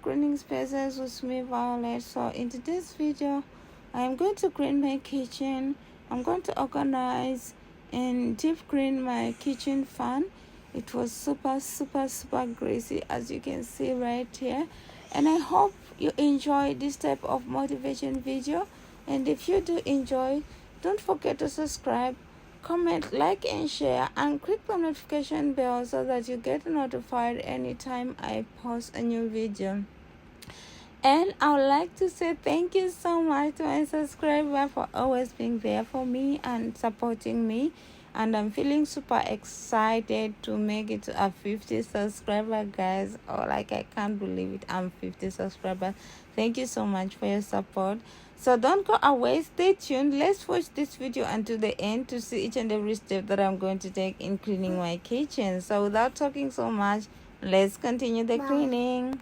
Cleaning Spaces with me, Violet. So in today's video, I am going to clean my kitchen. I'm going to organize and deep clean my kitchen fan. It was super greasy, as you can see right here, and I hope you enjoy this type of motivation video. And if you do enjoy, don't forget to subscribe, comment, like and share, and click the notification bell so that you get notified anytime I post a new video. And I would like to say thank you so much to my subscriber for always being there for me and supporting me. And I'm feeling super excited to make it to a 50 subscriber, guys. Oh, like, I can't believe it, I'm 50 subscribers. Thank you so much for your support. So don't go away, stay tuned. Let's watch this video until the end to see each and every step that I'm going to take in cleaning my kitchen. So without talking so much, let's continue the cleaning.